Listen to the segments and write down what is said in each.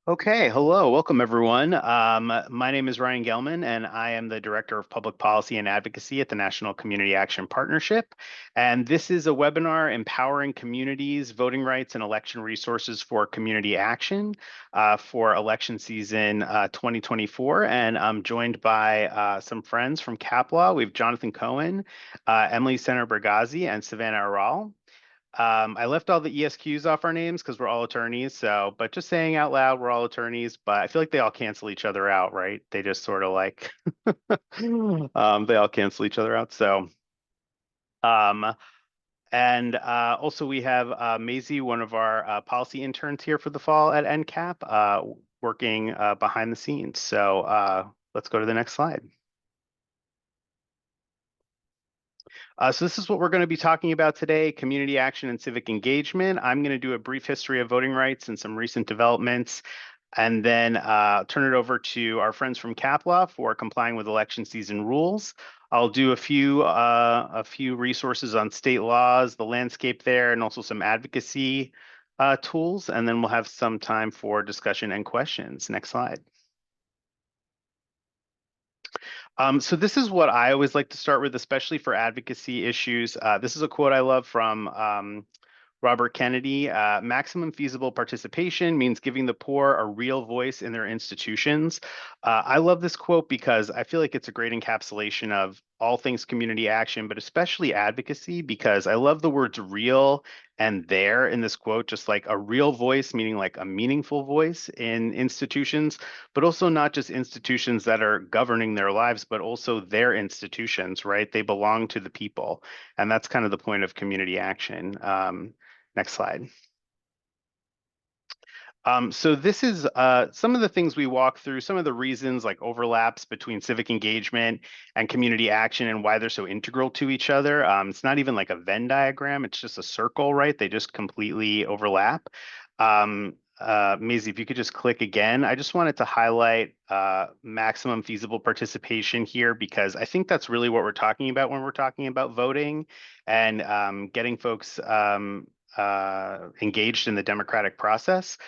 Okay, hello, welcome everyone. My name is Ryan Gelman, and I am the Director of Public Policy and Advocacy at the National Community Action Partnership. And this is a webinar empowering communities, voting rights, and election resources for community action for election season 2024. And I'm joined by some friends from CAPLAW. We have Jonathan Cohen, Emily Center-Bergazzi, and Savannah Aral. I left all the ESQs off our names because we're all attorneys. So, but just saying out loud, we're all attorneys, but I feel like they all cancel each other out, right? They just sort of like, they all cancel each other out. So, um, and also we have Maisie, one of our policy interns here for the fall at NCAP, working behind the scenes. So let's go to the next slide. So this is what we're going to be talking about today, community action and civic engagement. I'm going to do a brief history of voting rights and some recent developments, and then turn it over to our friends from CAPLAW for complying with election season rules. I'll do a few resources on state laws, the landscape there, and also some advocacy tools, and then we'll have some time for discussion and questions. Next slide. So this is what I always like to start with, especially for advocacy issues. This is a quote I love from Robert Kennedy. Maximum feasible participation means giving the poor a real voice in their institutions. I love this quote because I feel like it's a great encapsulation of all things community action, but especially advocacy, because I love the words real and there in this quote, just like a real voice, meaning like a meaningful voice in institutions, but also not just institutions that are governing their lives, but also their institutions, right? They belong to the people. And that's kind of the point of community action. Next slide. So this is some of the things we walk through, some of the reasons like overlaps between civic engagement and community action and why they're so integral to each other. It's not even like a Venn diagram, it's just a circle, right? They just completely overlap. Maisie, if you could just click again. I just wanted to highlight maximum feasible participation here because I think that's really what we're talking about when we're talking about voting and getting folks engaged in the democratic process.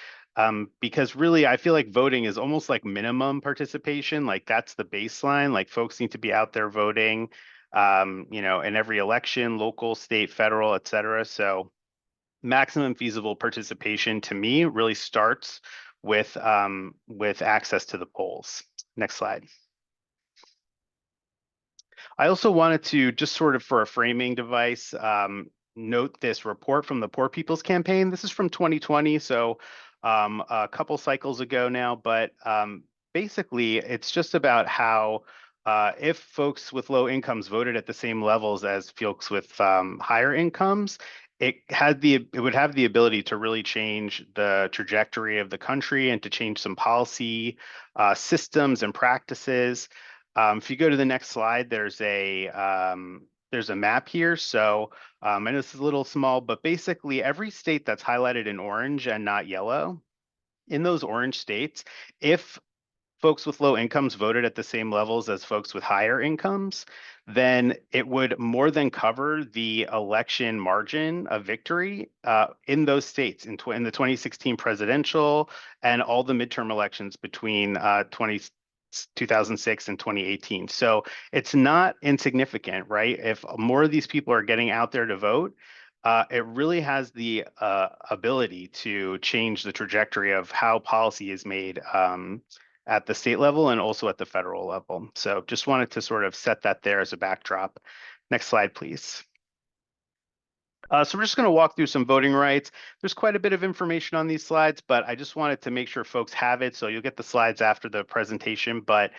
Because really, I feel like voting is almost like minimum participation. Like that's the baseline. Like folks need to be out there voting, in every election, local, state, federal, et cetera. So maximum feasible participation to me really starts with access to the polls. Next slide. I also wanted to just sort of for a framing device, note this report from the Poor People's Campaign. This is from 2020, so a couple cycles ago now, but basically it's just about how if folks with low incomes voted at the same levels as folks with higher incomes, it would have the ability to really change the trajectory of the country and to change some policy systems and practices. If you go to the next slide, there's a map here. So I know this is a little small, but basically every state that's highlighted in orange and not yellow, in those orange states, if folks with low incomes voted at the same levels as folks with higher incomes, then it would more than cover the election margin of victory in those states in the 2016 presidential and all the midterm elections between 2006 and 2018. So it's not insignificant, right? If more of these people are getting out there to vote, it really has the ability to change the trajectory of how policy is made at the state level and also at the federal level. So just wanted to sort of set that there as a backdrop. Next slide, please. So we're just going to walk through some voting rights. There's quite a bit of information on these slides, but I just wanted to make sure folks have it. So you'll get the slides after the presentation, but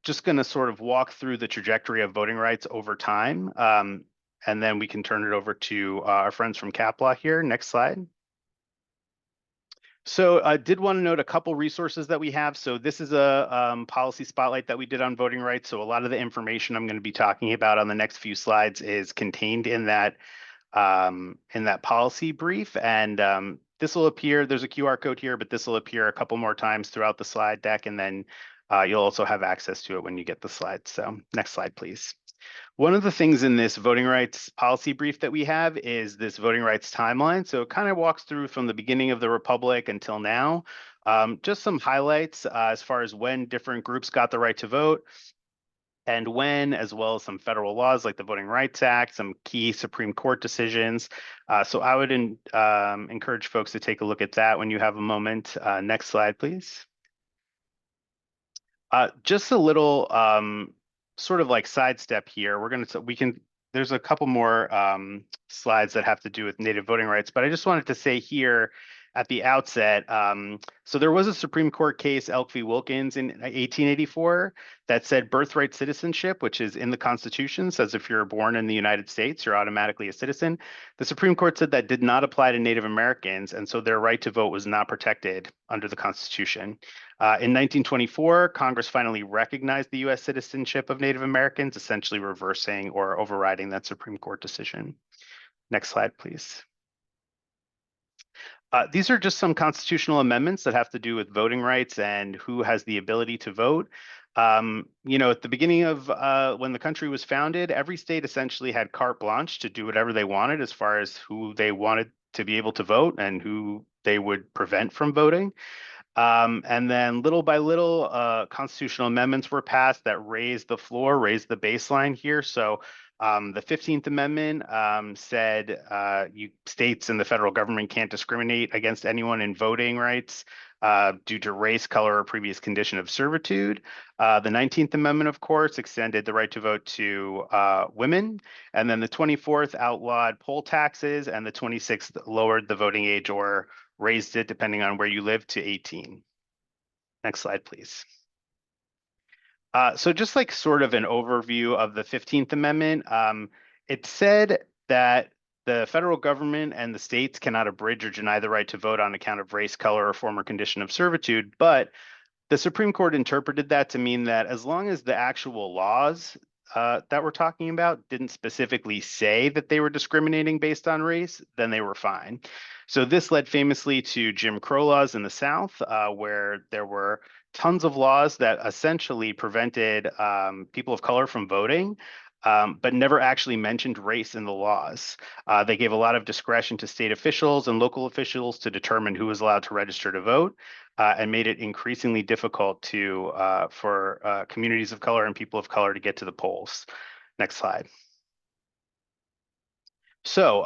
just going to sort of walk through the trajectory of voting rights over time. And then we can turn it over to our friends from CAPLAW here. Next slide. So I did want to note a couple resources that we have. So this is a policy spotlight that we did on voting rights. So a lot of the information I'm going to be talking about on the next few slides is contained in that policy brief. And this will appear, there's a QR code here, but this will appear a couple more times throughout the slide deck. And then you'll also have access to it when you get the slides. So next slide, please. One of the things in this voting rights policy brief that we have is this voting rights timeline. So it kind of walks through from the beginning of the Republic until now. Just some highlights as far as when different groups got the right to vote and when, as well as some federal laws like the Voting Rights Act, some key Supreme Court decisions. So I would encourage folks to take a look at that when you have a moment. Next slide, please. Just a little sort of like sidestep here. There's a couple more slides that have to do with native voting rights, but I just wanted to say here at the outset, so there was a Supreme Court case, Elk v. Wilkins in 1884, that said birthright citizenship, which is in the Constitution, says if you're born in the United States, you're automatically a citizen. The Supreme Court said that did not apply to Native Americans, and so their right to vote was not protected under the Constitution. In 1924, Congress finally recognized the U.S. citizenship of Native Americans, essentially reversing or overriding that Supreme Court decision. Next slide, please. These are just some constitutional amendments that have to do with voting rights and who has the ability to vote. At the beginning of when the country was founded, every state essentially had carte blanche to do whatever they wanted as far as who they wanted to be able to vote and who they would prevent from voting. And then little by little, constitutional amendments were passed that raised the floor, raised the baseline here. So the 15th Amendment said states and the federal government can't discriminate against anyone in voting rights due to race, color, or previous condition of servitude. The 19th Amendment, of course, extended the right to vote to women. And then the 24th outlawed poll taxes, and the 26th lowered the voting age or raised it, depending on where you live, to 18. Next slide, please. So just like sort of an overview of the 15th Amendment, it said that the federal government and the states cannot abridge or deny the right to vote on account of race, color, or former condition of servitude, but the Supreme Court interpreted that to mean that as long as the actual laws that we're talking about didn't specifically say that they were discriminating based on race, then they were fine. So this led famously to Jim Crow laws in the South, where there were tons of laws that essentially prevented people of color from voting, but never actually mentioned race in the laws. They gave a lot of discretion to state officials and local officials to determine who was allowed to register to vote, and made it increasingly difficult for communities of color and people of color to get to the polls. Next slide. So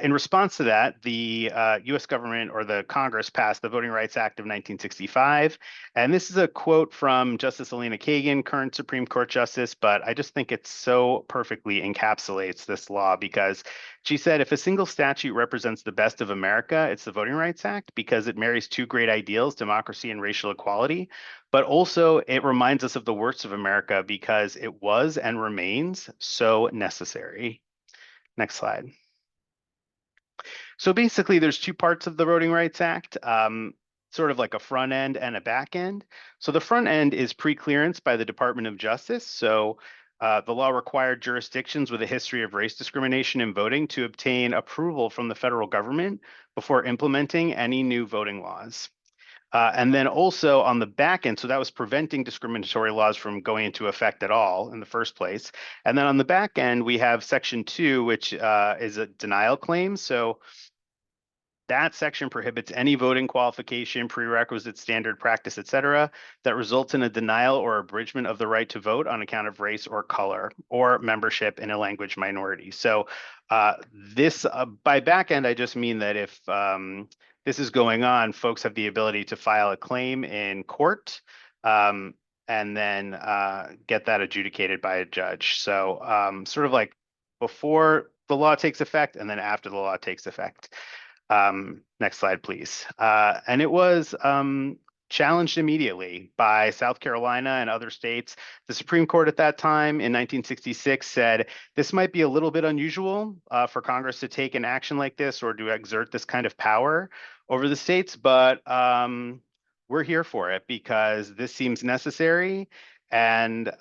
in response to that, the US government or the Congress passed the Voting Rights Act of 1965. And this is a quote from Justice Elena Kagan, current Supreme Court Justice, but I just think it so perfectly encapsulates this law because she said, if a single statute represents the best of America, it's the Voting Rights Act because it marries two great ideals, democracy and racial equality. But also it reminds us of the worst of America because it was and remains so necessary. Next slide. So basically, there's two parts of the Voting Rights Act, sort of like a front end and a back end. So the front end is pre-clearance by the Department of Justice. So the law required jurisdictions with a history of race discrimination in voting to obtain approval from the federal government before implementing any new voting laws. And then also on the back end, so that was preventing discriminatory laws from going into effect at all in the first place. And then on the back end, we have Section 2, which is a denial claim. So that section prohibits any voting qualification, prerequisite, standard practice, et cetera, that results in a denial or abridgment of the right to vote on account of race or color or membership in a language minority. So by back end, I just mean that if this is going on, folks have the ability to file a claim in court and then get that adjudicated by a judge. So sort of like before the law takes effect and then after the law takes effect. Next slide, please. And it was challenged immediately by South Carolina and other states. The Supreme Court at that time in 1966 said this might be a little bit unusual for Congress to take an action like this or to exert this kind of power over the states, but we're here for it because this seems necessary and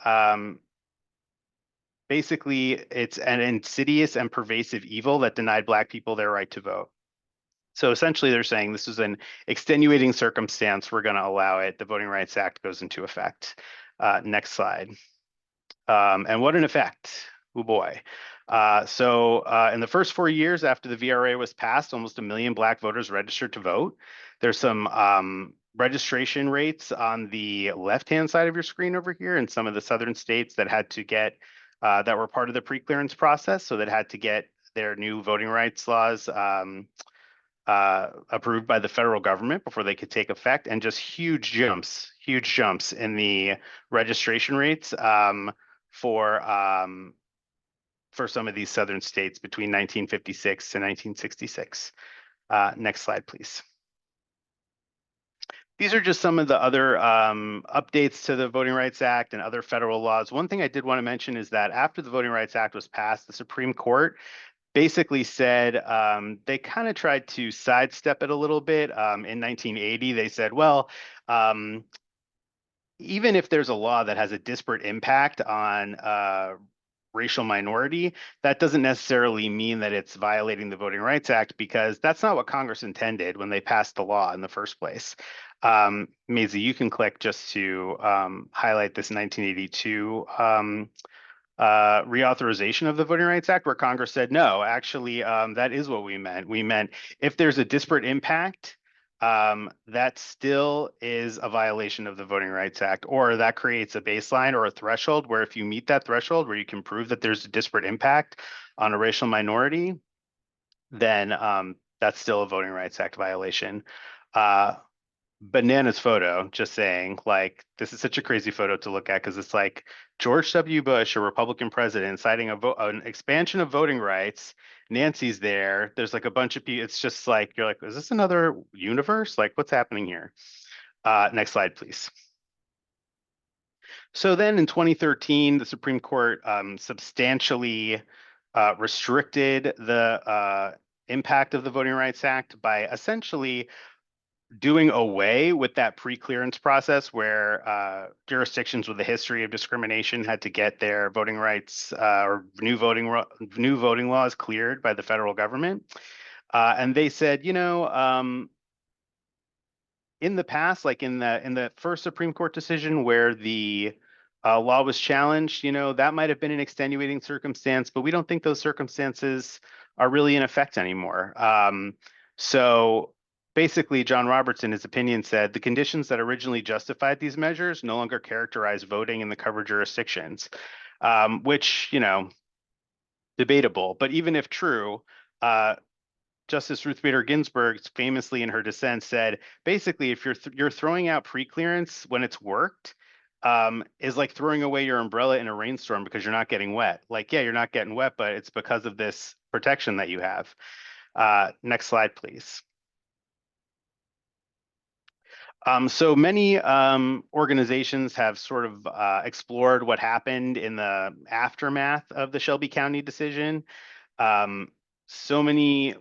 basically it's an insidious and pervasive evil that denied Black people their right to vote. So essentially, they're saying this is an extenuating circumstance. We're going to allow it. The Voting Rights Act goes into effect. Next slide. And what an effect. Oh boy. In the first 4 years after the VRA was passed, almost 1 million Black voters registered to vote. There's some registration rates on the left-hand side of your screen over here in some of the southern states that had to get that were part of the pre-clearance process, so that had to get their new voting rights laws approved by the federal government before they could take effect, and just huge jumps in the registration rates for um, for some of these southern states between 1956 and 1966. Next slide, please. These are just some of the other updates to the Voting Rights Act and other federal laws. One thing I did want to mention is that after the Voting Rights Act was passed, the Supreme Court basically said they kind of tried to sidestep it a little bit. In 1980, they said, well, even if there's a law that has a disparate impact on racial minority, that doesn't necessarily mean that it's violating the Voting Rights Act, because that's not what Congress intended when they passed the law in the first place. Maisie, you can click just to highlight this 1982 reauthorization of the Voting Rights Act, where Congress said, no, actually, that is what we meant. We meant if there's a disparate impact, that still is a violation of the Voting Rights Act, or that creates a baseline or a threshold where if you meet that threshold where you can prove that there's a disparate impact on a racial minority, then that's still a Voting Rights Act violation. Bananas photo, just saying, like, this is such a crazy photo to look at, because it's like George W. Bush, a Republican president, citing an expansion of voting rights. Nancy's there. There's like a bunch of people. It's just like, you're like, is this another universe? Like, what's happening here? Next slide, please. So then in 2013, the Supreme Court substantially restricted the impact of the Voting Rights Act by essentially doing away with that pre-clearance process where jurisdictions with a history of discrimination had to get their voting rights or new voting laws cleared by the federal government. And they said, in the past, like in the first Supreme Court decision where the law was challenged, that might have been an extenuating circumstance, but we don't think those circumstances are really in effect anymore. So basically, John Roberts, in his opinion, said the conditions that originally justified these measures no longer characterize voting in the covered jurisdictions, which, debatable. But even if true, Justice Ruth Bader Ginsburg famously in her dissent said, basically, if you're throwing out pre-clearance when it's worked, is like throwing away your umbrella in a rainstorm because you're not getting wet. Like, yeah, you're not getting wet, but it's because of this protection that you have. Next slide, please. So many organizations have sort of explored what happened in the aftermath of the Shelby County decision. So many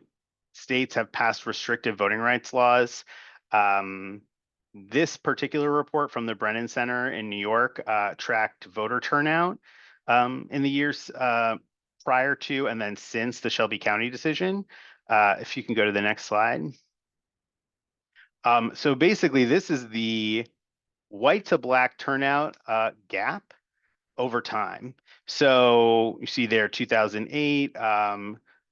states have passed restrictive voting rights laws. This particular report from the Brennan Center in New York tracked voter turnout in the years prior to and then since the Shelby County decision. If you can go to the next slide. So basically, this is the white to black turnout gap over time. So you see there 2008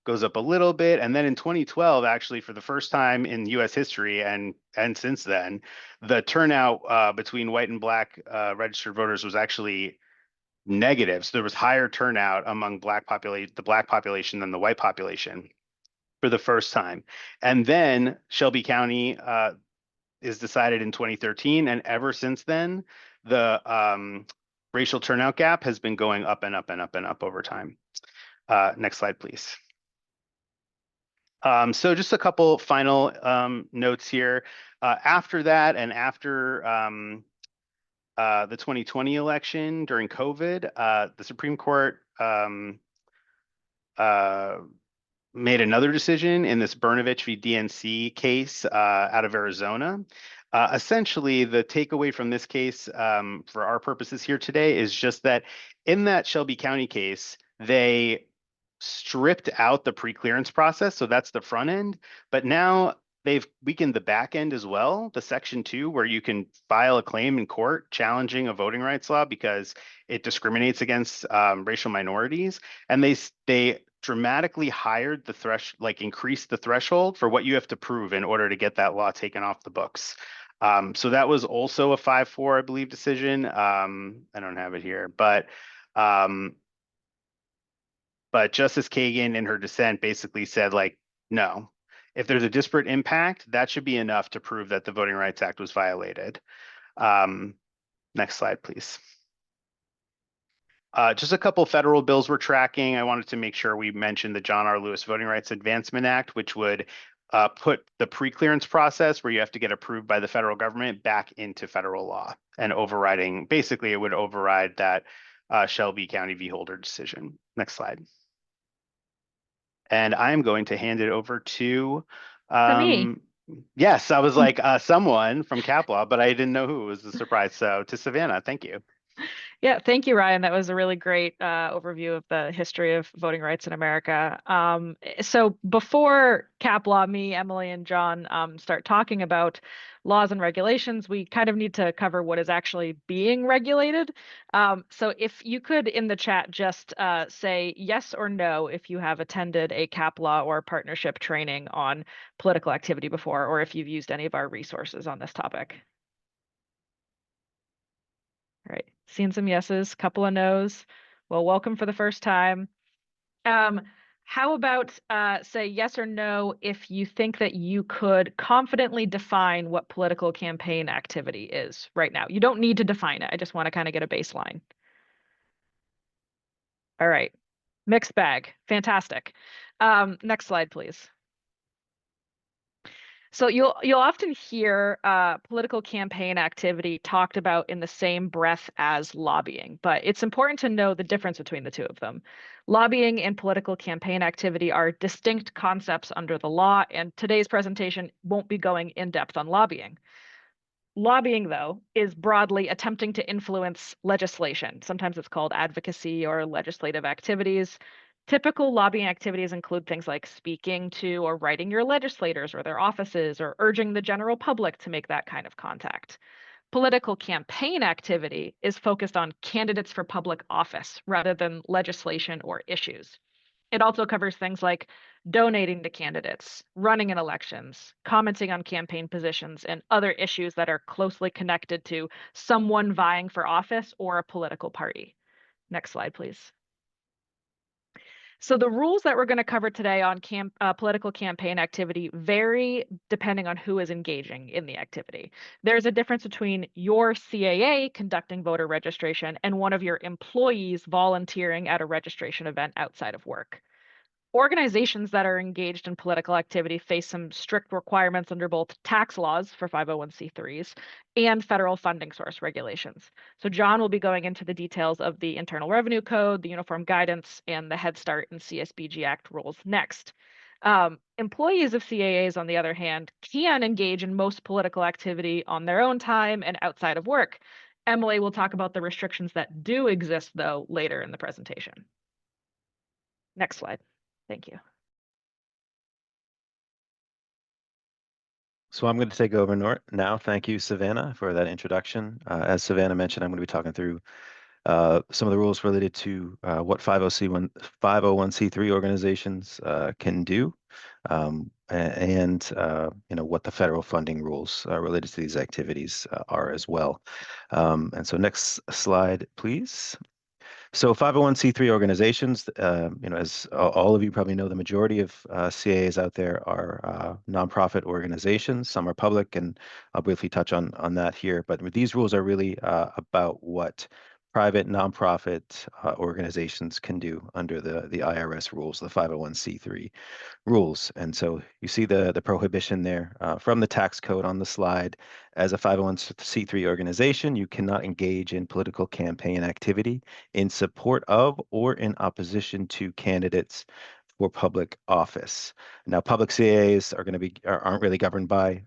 goes up a little bit, and then in 2012, actually for the first time in US history and since then, the turnout between white and black registered voters was actually negative. So there was higher turnout among the black population than the white population for the first time. And then Shelby County is decided in 2013, and ever since then, the racial turnout gap has been going up and up and up and up over time. Next slide, please. So just a couple final notes here. After that, and after the 2020 election during COVID, the Supreme Court made another decision in this Brnovich v. DNC case out of Arizona. Essentially, the takeaway from this case for our purposes here today is just that in that Shelby County case, they stripped out the pre-clearance process. So that's the front end. But now they've weakened the back end as well, the Section 2, where you can file a claim in court challenging a voting rights law because it discriminates against racial minorities. And they dramatically hired the increased the threshold for what you have to prove in order to get that law taken off the books. So that was also a 5-4, I believe, decision. I don't have it here, but Justice Kagan in her dissent basically said, like, no, if there's a disparate impact, that should be enough to prove that the Voting Rights Act was violated. Next slide, please. Just a couple federal bills we're tracking. I wanted to make sure we mentioned the John R. Lewis Voting Rights Advancement Act, which would put the pre-clearance process where you have to get approved by the federal government back into federal law and basically it would override that Shelby County v. Holder decision. Next slide. And I'm going to hand it over to me. Yes, I was like someone from CAPLAW, but I didn't know who. It was a surprise. So to Savannah, thank you. Yeah, thank you, Ryan. That was a really great overview of the history of voting rights in America. So before CAPLAW, me, Emily, and John start talking about laws and regulations, we kind of need to cover what is actually being regulated. So if you could, in the chat, just say yes or no if you have attended a CAPLAW or partnership training on political activity before, or if you've used any of our resources on this topic. All right, seeing some yeses, couple of nos. Well, welcome for the first time. How about say yes or no if you think that you could confidently define what political campaign activity is right now? You don't need to define it. I just want to kind of get a baseline. All right, mixed bag, fantastic. Next slide, please. So you'll often hear political campaign activity talked about in the same breath as lobbying, but it's important to know the difference between the two of them. Lobbying and political campaign activity are distinct concepts under the law, and today's presentation won't be going in depth on lobbying. Lobbying, though, is broadly attempting to influence legislation. Sometimes it's called advocacy or legislative activities. Typical lobbying activities include things like speaking to or writing your legislators or their offices or urging the general public to make that kind of contact. Political campaign activity is focused on candidates for public office rather than legislation or issues. It also covers things like donating to candidates, running in elections, commenting on campaign positions, and other issues that are closely connected to someone vying for office or a political party. Next slide, please. So the rules that we're going to cover today on political campaign activity vary depending on who is engaging in the activity. There's a difference between your CAA conducting voter registration and one of your employees volunteering at a registration event outside of work. Organizations that are engaged in political activity face some strict requirements under both tax laws for 501c3s and federal funding source regulations. So John will be going into the details of the Internal Revenue Code, the Uniform Guidance, and the Head Start and CSBG Act rules next. Employees of CAAs, on the other hand, can engage in most political activity on their own time and outside of work. Emily will talk about the restrictions that do exist, though, later in the presentation. Next slide. Thank you. So I'm going to take over now. Thank you, Savannah, for that introduction. As Savannah mentioned, I'm going to be talking through some of the rules related to what 501c3 organizations can do, and what the federal funding rules related to these activities are as well. And so next slide, please. So 501c3 organizations, as all of you probably know, the majority of CAAs out there are nonprofit organizations. Some are public, and I'll briefly touch on that here. But these rules are really about what private nonprofit organizations can do under the IRS rules, the 501c3 rules. And so you see the prohibition there from the tax code on the slide. As a 501c3 organization, you cannot engage in political campaign activity in support of or in opposition to candidates for public office. Now, public CAAs aren't really governed by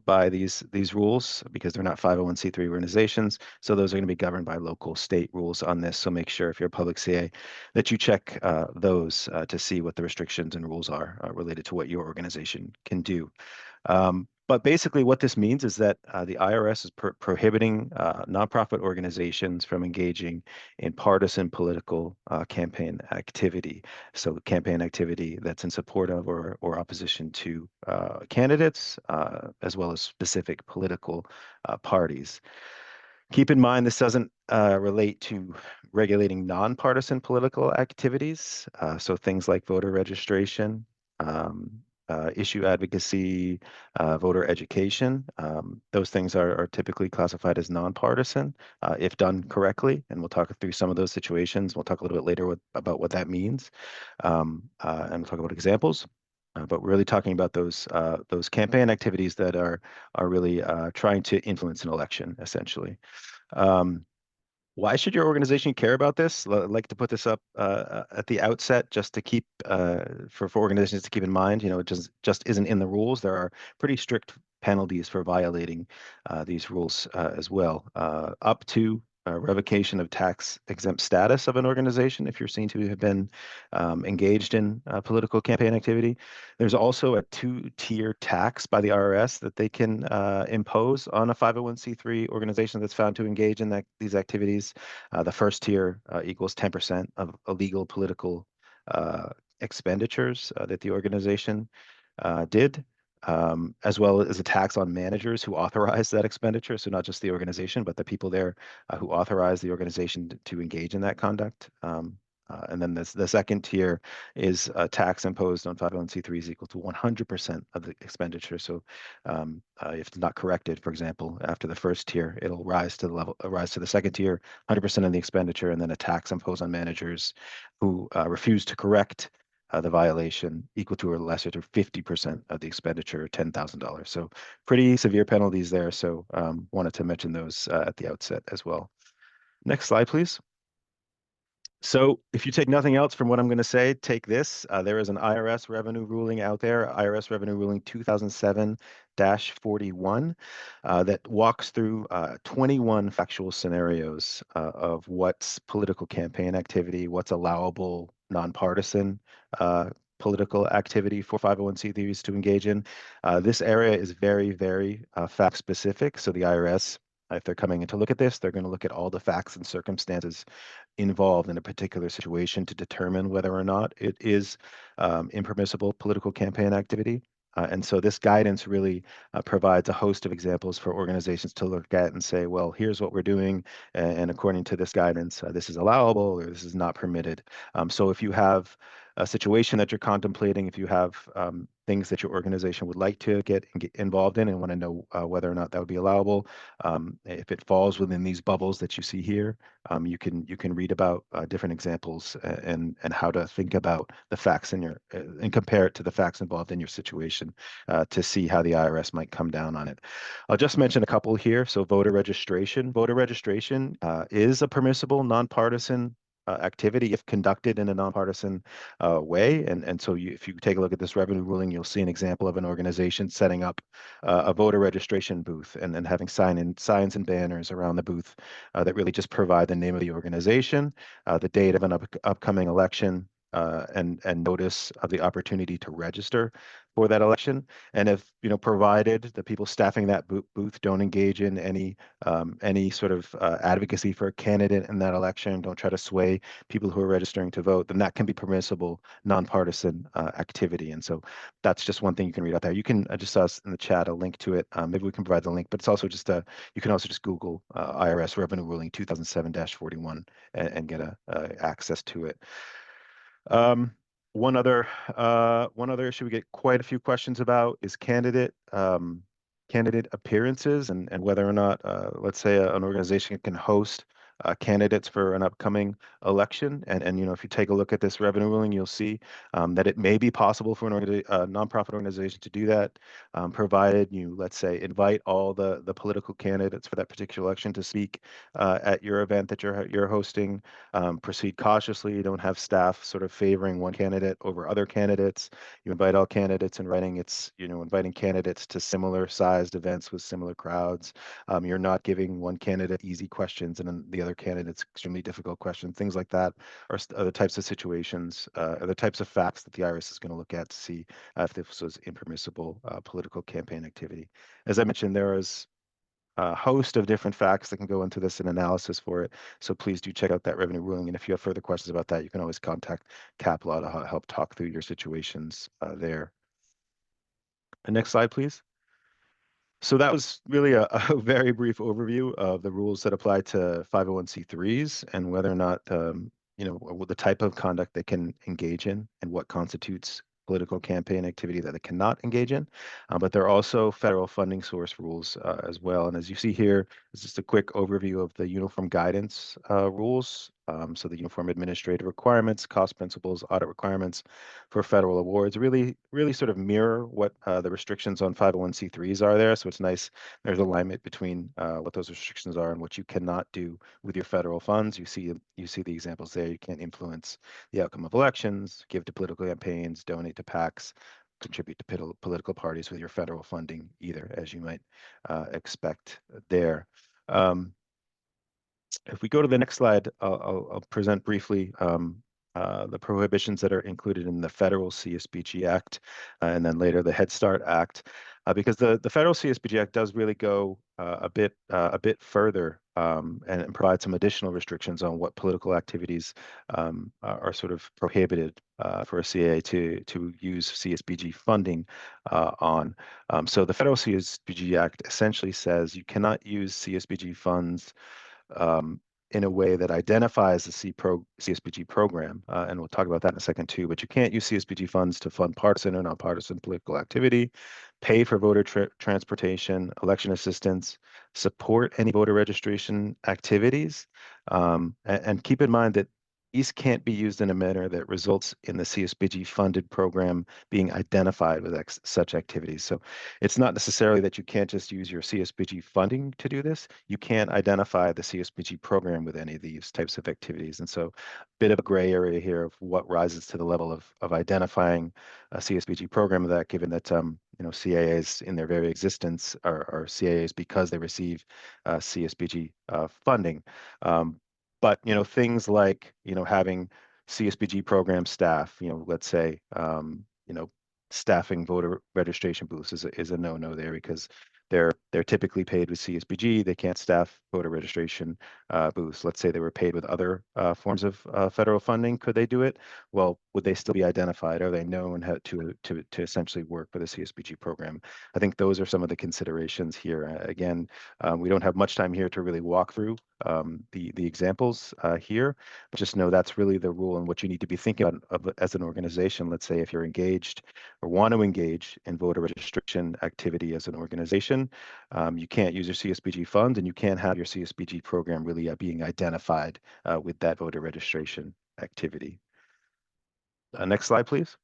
by these rules because they're not 501c3 organizations. So those are going to be governed by local state rules on this. So make sure if you're a public CA that you check those to see what the restrictions and rules are related to what your organization can do. But basically what this means is that the IRS is prohibiting nonprofit organizations from engaging in partisan political campaign activity. So campaign activity that's in support of or opposition to candidates, as well as specific political parties. Keep in mind, this doesn't relate to regulating nonpartisan political activities. So things like voter registration, issue advocacy, voter education. Those things are typically classified as nonpartisan if done correctly. And we'll talk through some of those situations. We'll talk a little bit later about what that means. And we'll talk about examples. But we're really talking about those campaign activities that are really trying to influence an election, essentially. Why should your organization care about this? I'd like to put this up at the outset just to keep for organizations to keep in mind. You know, it just isn't in the rules. There are pretty strict penalties for violating these rules as well, up to revocation of tax exempt status of an organization if you're seen to have been engaged in political campaign activity. There's also a two-tier tax by the IRS that they can impose on a 501c3 organization that's found to engage in these activities. The first tier equals 10% of illegal political expenditures that the organization did. As well as a tax on managers who authorize that expenditure. So not just the organization, but the people there who authorize the organization to engage in that conduct. And then the second tier is a tax imposed on 501c3s equal to 100% of the expenditure. So if it's not corrected, for example, after the first tier, it'll rise to the second tier, 100% of the expenditure, and then a tax imposed on managers who refuse to correct the violation equal to or lesser to 50% of the expenditure, $10,000. So pretty severe penalties there. So wanted to mention those at the outset as well. Next slide, please. So if you take nothing else from what I'm going to say, take this. There is an IRS revenue ruling out there, IRS revenue ruling 2007-41, that walks through 21 factual scenarios of what's political campaign activity, what's allowable nonpartisan political activity for 501c3s to engage in. This area is very, very fact specific. So the IRS, if they're coming in to look at this, they're going to look at all the facts and circumstances involved in a particular situation to determine whether or not it is impermissible political campaign activity. And so this guidance really provides a host of examples for organizations to look at and say, well, here's what we're doing. And according to this guidance, this is allowable or this is not permitted. So if you have a situation that you're contemplating, if you have things that your organization would like to get involved in and want to know whether or not that would be allowable, if it falls within these bubbles that you see here, you can read about different examples and how to think about the facts in your and compare it to the facts involved in your situation to see how the IRS might come down on it. I'll just mention a couple here. So voter registration. Voter registration is a permissible nonpartisan activity if conducted in a nonpartisan way. And so if you take a look at this revenue ruling, you'll see an example of an organization setting up a voter registration booth and then having signs and banners around the booth that really just provide the name of the organization, the date of an upcoming election, and notice of the opportunity to register for that election. And if, provided the people staffing that booth don't engage in any sort of advocacy for a candidate in that election, don't try to sway people who are registering to vote, then that can be permissible nonpartisan activity. And so that's just one thing you can read out there. You can just saw us in the chat a link to it. Maybe we can provide the link, but it's also just you can also just Google IRS revenue ruling 2007-41 and get access to it. One other issue we get quite a few questions about is candidate appearances and whether or not, let's say, an organization can host candidates for an upcoming election. And if you take a look at this revenue ruling, you'll see that it may be possible for a nonprofit organization to do that, provided you, let's say, invite all the political candidates for that particular election to speak at your event that you're hosting. Proceed cautiously. You don't have staff sort of favoring one candidate over other candidates. You invite all candidates in writing. It's inviting candidates to similar sized events with similar crowds. You're not giving one candidate easy questions and then the other candidates extremely difficult questions. Things like that are the types of situations, are the types of facts that the IRS is going to look at to see if this was impermissible political campaign activity. As I mentioned, there is a host of different facts that can go into this and analysis for it. So please do check out that revenue ruling. And if you have further questions about that, you can always contact CAPLAW to help talk through your situations there. The next slide, please. So that was really a very brief overview of the rules that apply to 501c3s and whether or not, the type of conduct they can engage in and what constitutes political campaign activity that they cannot engage in. But there are also federal funding source rules as well. And as you see here, it's just a quick overview of the uniform guidance rules. So the uniform administrative requirements, cost principles, audit requirements for federal awards really sort of mirror what the restrictions on 501c3s are there. So it's nice there's alignment between what those restrictions are and what you cannot do with your federal funds. You see the examples there. You can't influence the outcome of elections, give to political campaigns, donate to PACs, contribute to political parties with your federal funding either, as you might expect there. If we go to the next slide, I'll present briefly the prohibitions that are included in the federal CSBG Act, and then later the Head Start Act, because the federal CSBG Act does really go a bit further and provide some additional restrictions on what political activities are sort of prohibited for a CAA to use CSBG funding on. So the federal CSBG Act essentially says you cannot use CSBG funds in a way that identifies the CSBG program, and we'll talk about that in a second too, but you can't use CSBG funds to fund partisan or nonpartisan political activity, pay for voter transportation, election assistance, support any voter registration activities, and keep in mind that these can't be used in a manner that results in the CSBG funded program being identified with such activities. So it's not necessarily that you can't just use your CSBG funding to do this. You can't identify the CSBG program with any of these types of activities. And so a bit of a gray area here of what rises to the level of identifying a CSBG program of that, given that CAAs in their very existence are CAAs because they receive CSBG funding. But things like having CSBG program staff, let's say staffing voter registration booths is a no-no there because they're typically paid with CSBG. They can't staff voter registration booths. Let's say they were paid with other forms of federal funding. Could they do it? Well, would they still be identified? Are they known how to essentially work for the CSBG program? I think those are some of the considerations here. Again, we don't have much time here to really walk through the examples here, but just know that's really the rule and what you need to be thinking about as an organization. Let's say if you're engaged or want to engage in voter registration activity as an organization, you can't use your CSBG funds and you can't have your CSBG program really being identified with that voter registration activity. Next slide, please.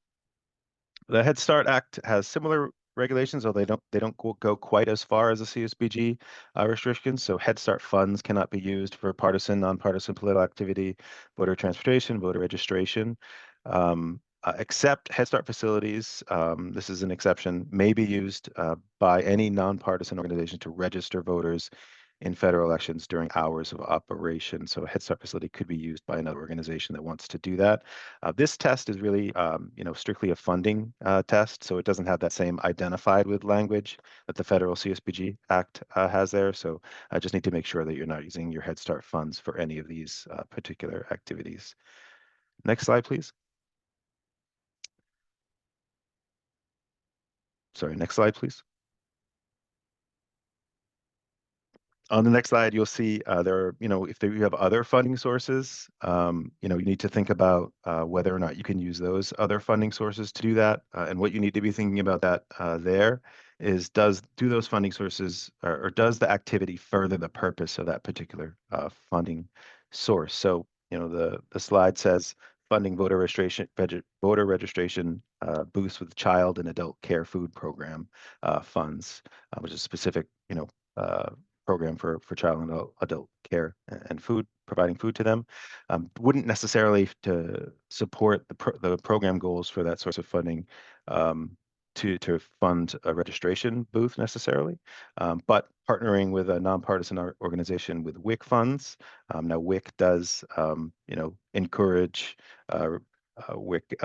The Head Start Act has similar regulations, although they don't go quite as far as the CSBG restrictions. So Head Start funds cannot be used for partisan, nonpartisan political activity, voter transportation, voter registration, except Head Start facilities. This is an exception, may be used by any nonpartisan organization to register voters in federal elections during hours of operation. So a Head Start facility could be used by another organization that wants to do that. This test is really, strictly a funding test, so it doesn't have that same identified with language that the federal CSBG Act has there. So I just need to make sure that you're not using your Head Start funds for any of these particular activities. Next slide, please. Sorry, next slide, please. On the next slide, you'll see there are, if you have other funding sources, you need to think about whether or not you can use those other funding sources to do that. And what you need to be thinking about that there is do those funding sources or does the activity further the purpose of that particular funding source? So, the slide says funding voter registration booths with child and adult care food program funds, which is a specific, program for child and adult care and food, providing food to them. Wouldn't necessarily to support the program goals for that source of funding to fund a registration booth necessarily, but partnering with a nonpartisan organization with WIC funds. Now WIC does, encourage WIC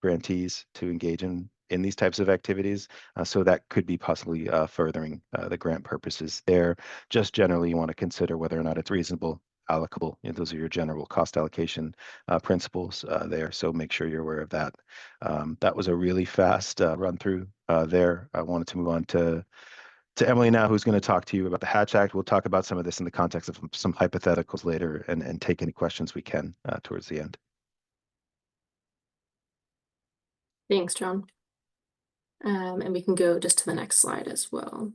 grantees to engage in these types of activities. So that could be possibly furthering the grant purposes there. Just generally, you want to consider whether or not it's reasonable, allocable. Those are your general cost allocation principles there. So make sure you're aware of that. That was a really fast run through there. I wanted to move on to Emily now, who's going to talk to you about the Hatch Act. We'll talk about some of this in the context of some hypotheticals later and take any questions we can towards the end. Thanks, John. And we can go just to the next slide as well.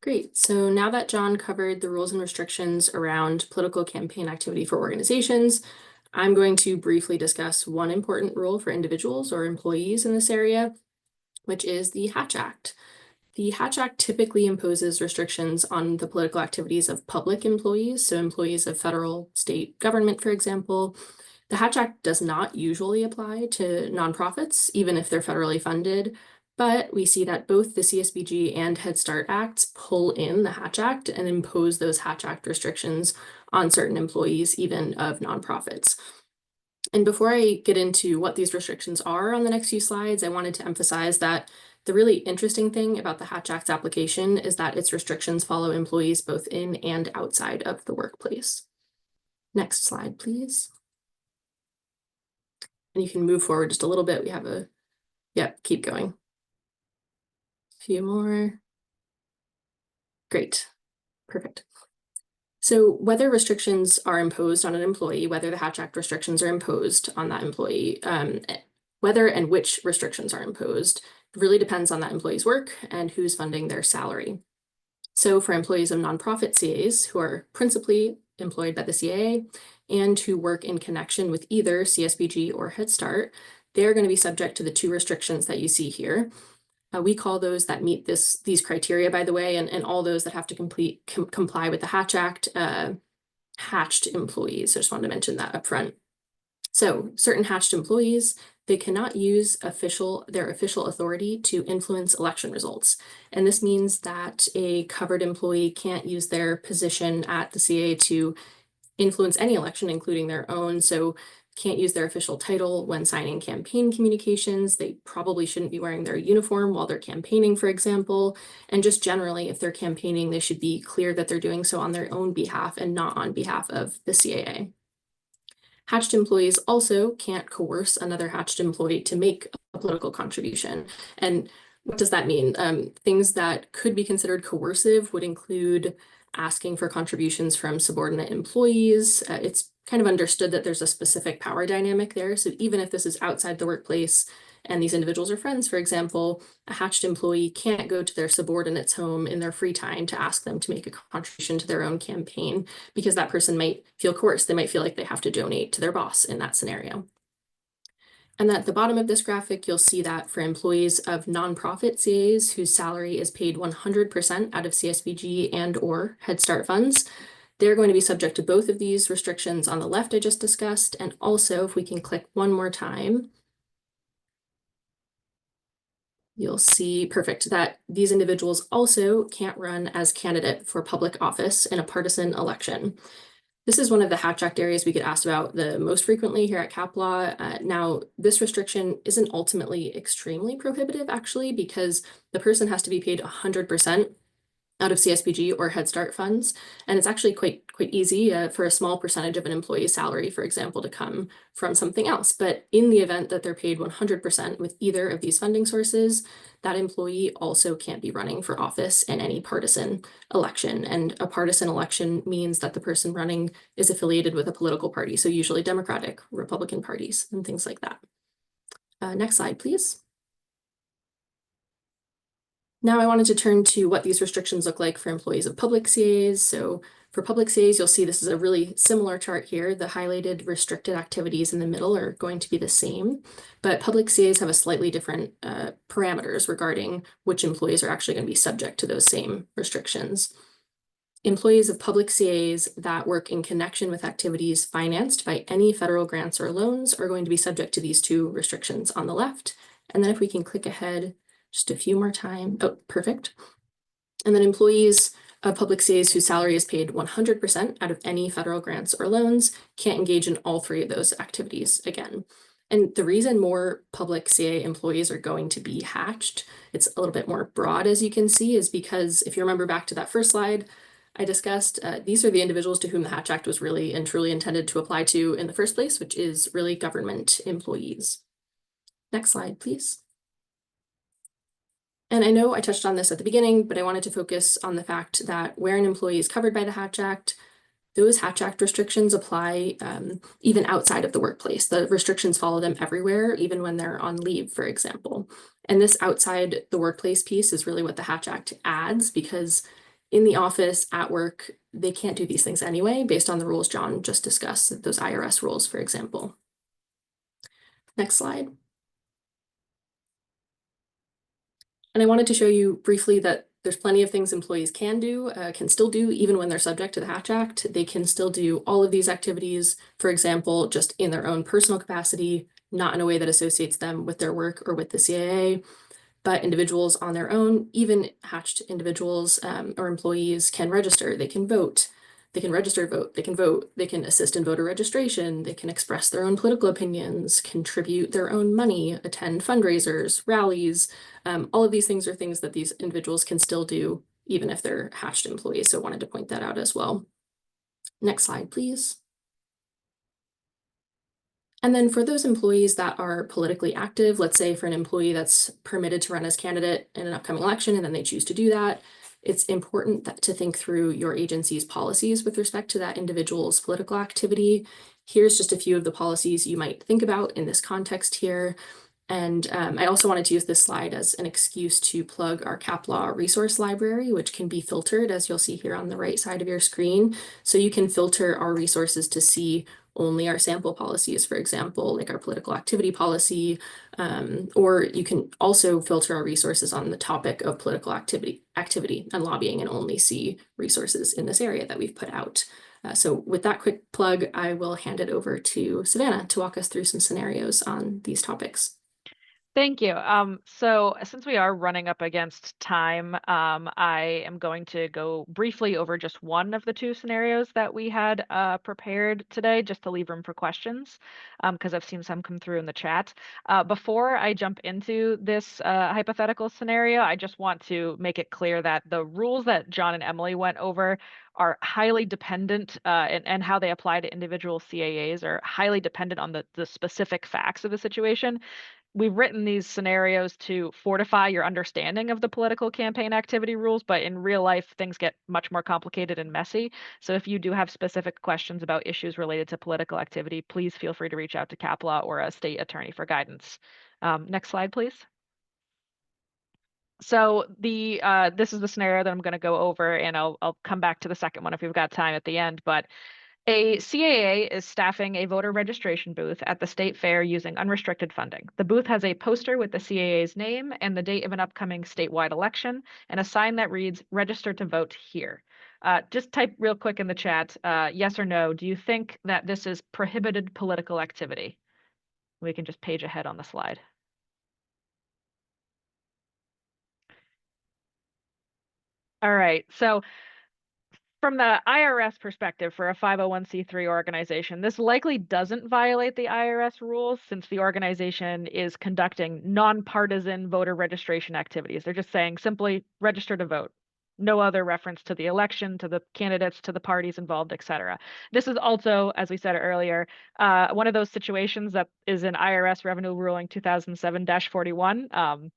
Great. So now that John covered the rules and restrictions around political campaign activity for organizations, I'm going to briefly discuss one important rule for individuals or employees in this area, which is the Hatch Act. The Hatch Act typically imposes restrictions on the political activities of public employees, so employees of federal, state government, for example. The Hatch Act does not usually apply to nonprofits, even if they're federally funded, but we see that both the CSBG and Head Start Acts pull in the Hatch Act and impose those Hatch Act restrictions on certain employees, even of nonprofits. And before I get into what these restrictions are on the next few slides, I wanted to emphasize that the really interesting thing about the Hatch Act's application is that its restrictions follow employees both in and outside of the workplace. Next slide, please. And you can move forward just a little bit. We have keep going. A few more. Great, perfect. So whether restrictions are imposed on an employee, whether the Hatch Act restrictions are imposed on that employee, whether and which restrictions are imposed really depends on that employee's work and who's funding their salary. So for employees of nonprofit CAAs who are principally employed by the CAA and who work in connection with either CSBG or Head Start, they're going to be subject to the two restrictions that you see here. We call those that meet these criteria, by the way, and all those that have to comply with the Hatch Act, hatched employees. I just wanted to mention that up front. So certain hatched employees, they cannot use their official authority to influence election results. And this means that a covered employee can't use their position at the CAA to influence any election, including their own. So can't use their official title when signing campaign communications. They probably shouldn't be wearing their uniform while they're campaigning, for example. And just generally, if they're campaigning, they should be clear that they're doing so on their own behalf and not on behalf of the CAA. Hatched employees also can't coerce another hatched employee to make a political contribution. And what does that mean? Things that could be considered coercive would include asking for contributions from subordinate employees. It's kind of understood that there's a specific power dynamic there. So even if this is outside the workplace and these individuals are friends, for example, a hatched employee can't go to their subordinate's home in their free time to ask them to make a contribution to their own campaign because that person might feel coerced. They might feel like they have to donate to their boss in that scenario. And at the bottom of this graphic, you'll see that for employees of nonprofit CAAs whose salary is paid 100% out of CSBG and/or Head Start funds, they're going to be subject to both of these restrictions on the left I just discussed. And also, if we can click one more time, you'll see, perfect, that these individuals also can't run as candidate for public office in a partisan election. This is one of the Hatch Act areas we get asked about the most frequently here at CAPLAW. Now, this restriction isn't ultimately extremely prohibitive, actually, because the person has to be paid 100% out of CSBG or Head Start funds. And it's actually quite easy for a small percentage of an employee's salary, for example, to come from something else. But in the event that they're paid 100% with either of these funding sources, that employee also can't be running for office in any partisan election. And a partisan election means that the person running is affiliated with a political party, so usually Democratic, Republican parties, and things like that. Next slide, please. Now I wanted to turn to what these restrictions look like for employees of public CAAs. So for public CAAs, you'll see this is a really similar chart here. The highlighted restricted activities in the middle are going to be the same, but public CAAs have a slightly different parameters regarding which employees are actually going to be subject to those same restrictions. Employees of public CAAs that work in connection with activities financed by any federal grants or loans are going to be subject to these two restrictions on the left. And then if we can click ahead just a few more times. Oh, perfect. And then employees of public CAAs whose salary is paid 100% out of any federal grants or loans can't engage in all three of those activities again. And the reason more public CAA employees are going to be hatched, it's a little bit more broad, as you can see, is because if you remember back to that first slide I discussed, these are the individuals to whom the Hatch Act was really and truly intended to apply to in the first place, which is really government employees. Next slide, please. And I know I touched on this at the beginning, but I wanted to focus on the fact that where an employee is covered by the Hatch Act, those Hatch Act restrictions apply even outside of the workplace. The restrictions follow them everywhere, even when they're on leave, for example. And this outside the workplace piece is really what the Hatch Act adds, because in the office, at work, they can't do these things anyway, based on the rules John just discussed, those IRS rules, for example. Next slide. And I wanted to show you briefly that there's plenty of things employees can do, can still do, even when they're subject to the Hatch Act. They can still do all of these activities, for example, just in their own personal capacity, not in a way that associates them with their work or with the CAA. But individuals on their own, even hatched individuals or employees, can register. They can vote. They can register to vote. They can vote. They can assist in voter registration. They can express their own political opinions, contribute their own money, attend fundraisers, rallies. All of these things are things that these individuals can still do, even if they're hatched employees. So I wanted to point that out as well. Next slide, please. And then for those employees that are politically active, let's say for an employee that's permitted to run as candidate in an upcoming election, and then they choose to do that, it's important to think through your agency's policies with respect to that individual's political activity. Here's just a few of the policies you might think about in this context here. And I also wanted to use this slide as an excuse to plug our CAPLAW resource library, which can be filtered, as you'll see here on the right side of your screen. So you can filter our resources to see only our sample policies, for example, like our political activity policy, or you can also filter our resources on the topic of political activity and lobbying and only see resources in this area that we've put out. So with that quick plug, I will hand it over to Savannah to walk us through some scenarios on these topics. Thank you. So since we are running up against time, I am going to go briefly over just one of the two scenarios that we had prepared today, just to leave room for questions, because I've seen some come through in the chat. Before I jump into this hypothetical scenario, I just want to make it clear that the rules that John and Emily went over are highly dependent and how they apply to individual CAAs are highly dependent on the specific facts of the situation. We've written these scenarios to fortify your understanding of the political campaign activity rules, but in real life, things get much more complicated and messy. So if you do have specific questions about issues related to political activity, please feel free to reach out to CAPLAW or a state attorney for guidance. Next slide, please. So this is the scenario that I'm going to go over, and I'll come back to the second one if we've got time at the end. But a CAA is staffing a voter registration booth at the state fair using unrestricted funding. The booth has a poster with the CAA's name and the date of an upcoming statewide election, and a sign that reads, "Register to vote here." Just type real quick in the chat, yes or no, do you think that this is prohibited political activity? We can just page ahead on the slide. All right, so from the IRS perspective for a 501c3 organization, this likely doesn't violate the IRS rules since the organization is conducting nonpartisan voter registration activities. They're just saying simply register to vote. No other reference to the election, to the candidates, to the parties involved, etc. This is also, as we said earlier, one of those situations that is in IRS Revenue Ruling 2007-41.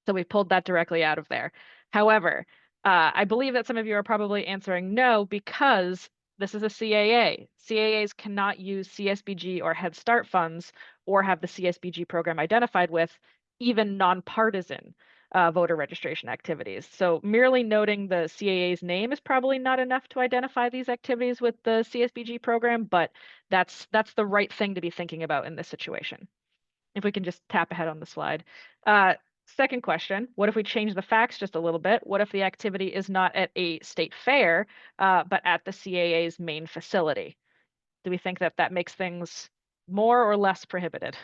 So we pulled that directly out of there. However, I believe that some of you are probably answering no because this is a CAA. CAAs cannot use CSBG or Head Start funds or have the CSBG program identified with even nonpartisan voter registration activities. So merely noting the CAA's name is probably not enough to identify these activities with the CSBG program, but that's the right thing to be thinking about in this situation. If we can just tap ahead on the slide. Second question, what if we change the facts just a little bit? What if the activity is not at a state fair, but at the CAA's main facility? Do we think that that makes things more or less prohibited?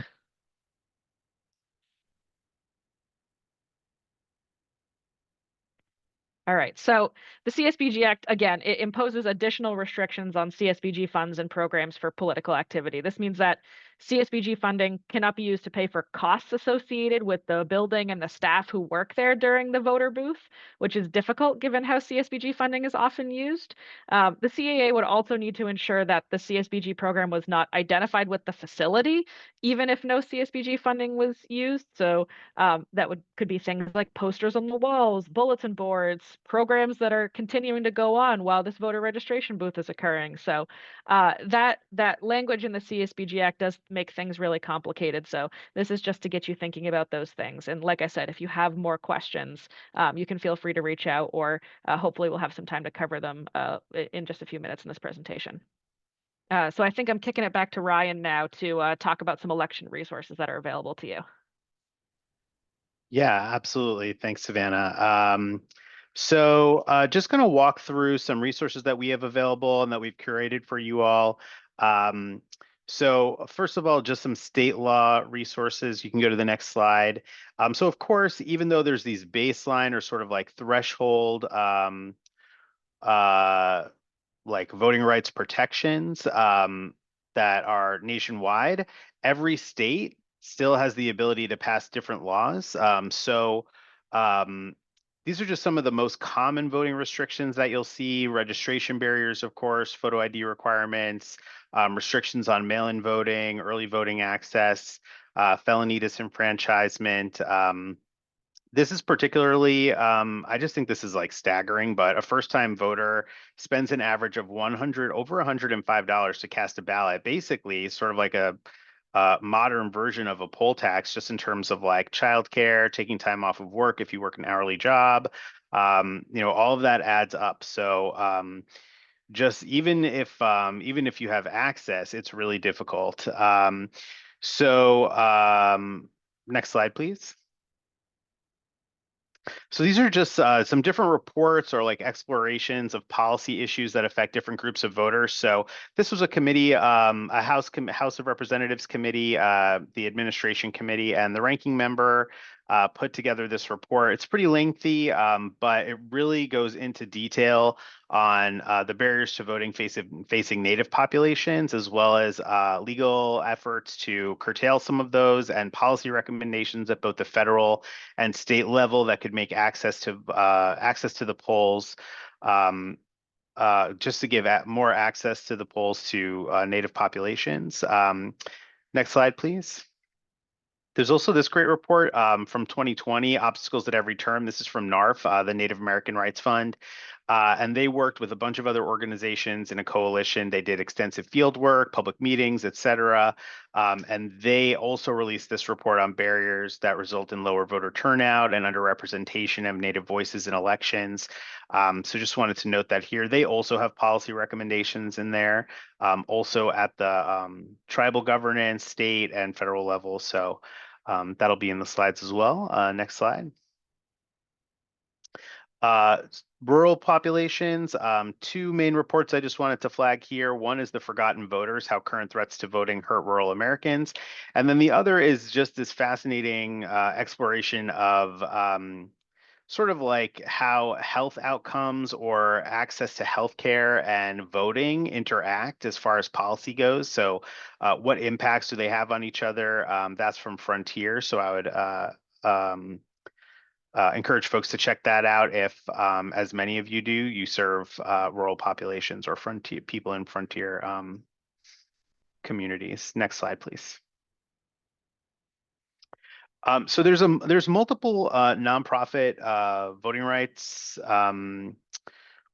All right, so the CSBG Act, again, it imposes additional restrictions on CSBG funds and programs for political activity. This means that CSBG funding cannot be used to pay for costs associated with the building and the staff who work there during the voter booth, which is difficult given how CSBG funding is often used. The CAA would also need to ensure that the CSBG program was not identified with the facility, even if no CSBG funding was used. So that could be things like posters on the walls, bulletin boards, programs that are continuing to go on while this voter registration booth is occurring. So that language in the CSBG Act does make things really complicated. So this is just to get you thinking about those things. And like I said, if you have more questions, you can feel free to reach out, or hopefully we'll have some time to cover them in just a few minutes in this presentation. So I think I'm kicking it back to Ryan now to talk about some election resources that are available to you. Yeah, absolutely. Thanks, Savannah. So just going to walk through some resources that we have available and that we've curated for you all. So first of all, just some state law resources. You can go to the next slide. So of course, even though there's these baseline or sort of like threshold like voting rights protections that are nationwide, every state still has the ability to pass different laws. These are just some of the most common voting restrictions that you'll see: registration barriers, of course, photo ID requirements, restrictions on mail-in voting, early voting access, felony disenfranchisement. This is particularly, I just think this is like staggering, but a first-time voter spends an average of over $105 to cast a ballot. Basically, sort of like a modern version of a poll tax, just in terms of like childcare, taking time off of work if you work an hourly job. All of that adds up. So just even if you have access, it's really difficult. Next slide, please. So these are just some different reports or like explorations of policy issues that affect different groups of voters. So this was a committee, a House of Representatives committee, the administration committee, and the ranking member put together this report. It's pretty lengthy, but it really goes into detail on the barriers to voting facing Native populations, as well as legal efforts to curtail some of those, and policy recommendations at both the federal and state level that could make access to the polls, just to give more access to the polls to Native populations. Next slide, please. There's also this great report from 2020, Obstacles at Every Turn. This is from NARF, the Native American Rights Fund. And they worked with a bunch of other organizations in a coalition. They did extensive field work, public meetings, et cetera. And they also released this report on barriers that result in lower voter turnout and underrepresentation of Native voices in elections. So just wanted to note that here. They also have policy recommendations in there, also at the tribal governance, state, and federal level. So that'll be in the slides as well. Next slide. Rural populations, two main reports I just wanted to flag here. One is the Forgotten Voters, How Current Threats to Voting Hurt Rural Americans. And then the other is just this fascinating exploration of sort of like how health outcomes or access to healthcare and voting interact as far as policy goes. So what impacts do they have on each other? That's from Frontier. So I would encourage folks to check that out if, as many of you do, you serve rural populations or frontier people in frontier communities. Next slide, please. So there's multiple nonprofit voting rights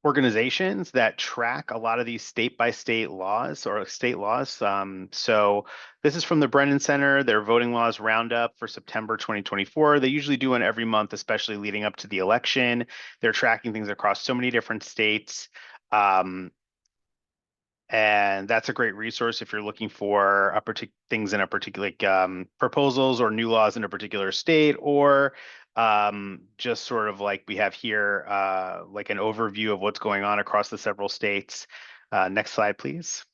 organizations that track a lot of these state-by-state laws or state laws. So this is from the Brennan Center, their voting laws roundup for September 2024. They usually do one every month, especially leading up to the election. They're tracking things across so many different states. And that's a great resource if you're looking for things in a particular proposals or new laws in a particular state, or just sort of like we have here, like an overview of what's going on across the several states. Next slide, please.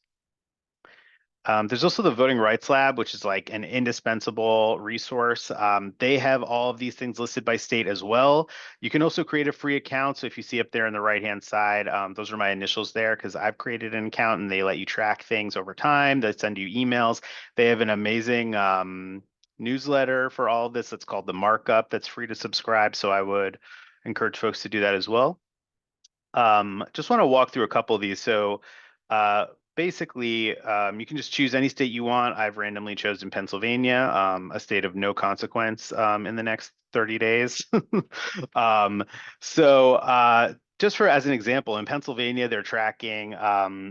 There's also the Voting Rights Lab, which is like an indispensable resource. They have all of these things listed by state as well. You can also create a free account. So if you see up there on the right-hand side, those are my initials there because I've created an account and they let you track things over time. They send you emails. They have an amazing newsletter for all of this. That's called The Markup. That's free to subscribe. So I would encourage folks to do that as well. Just want to walk through a couple of these. So basically, you can just choose any state you want. I've randomly chosen Pennsylvania, a state of no consequence in the next 30 days. Just for as an example, in Pennsylvania, they're tracking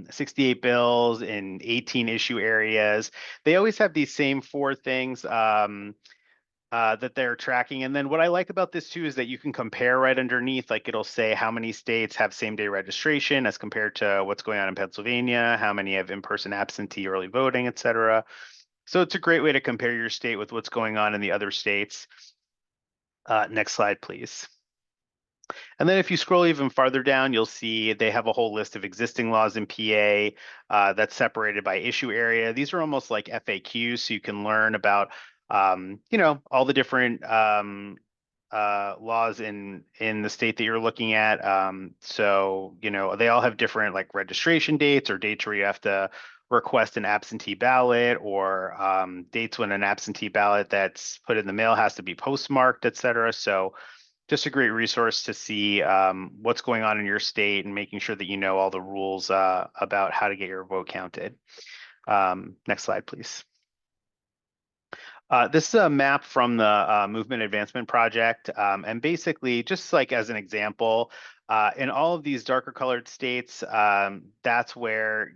68 bills in 18 issue areas. They always have these same 4 things. That they're tracking. And then what I like about this too is that you can compare right underneath, like it'll say how many states have same-day registration as compared to what's going on in Pennsylvania, how many have in-person absentee early voting, et cetera. So it's a great way to compare your state with what's going on in the other states. Next slide, please. And then if you scroll even farther down, you'll see they have a whole list of existing laws in PA that's separated by issue area. These are almost like FAQs, so you can learn about all the different laws in the state that you're looking at. They all have different like registration dates or dates where you have to request an absentee ballot, or dates when an absentee ballot that's put in the mail has to be postmarked, et cetera. So just a great resource to see what's going on in your state and making sure that you know all the rules about how to get your vote counted. Next slide, please. This is a map from the Movement Advancement Project. And basically, just like as an example, in all of these darker colored states, that's where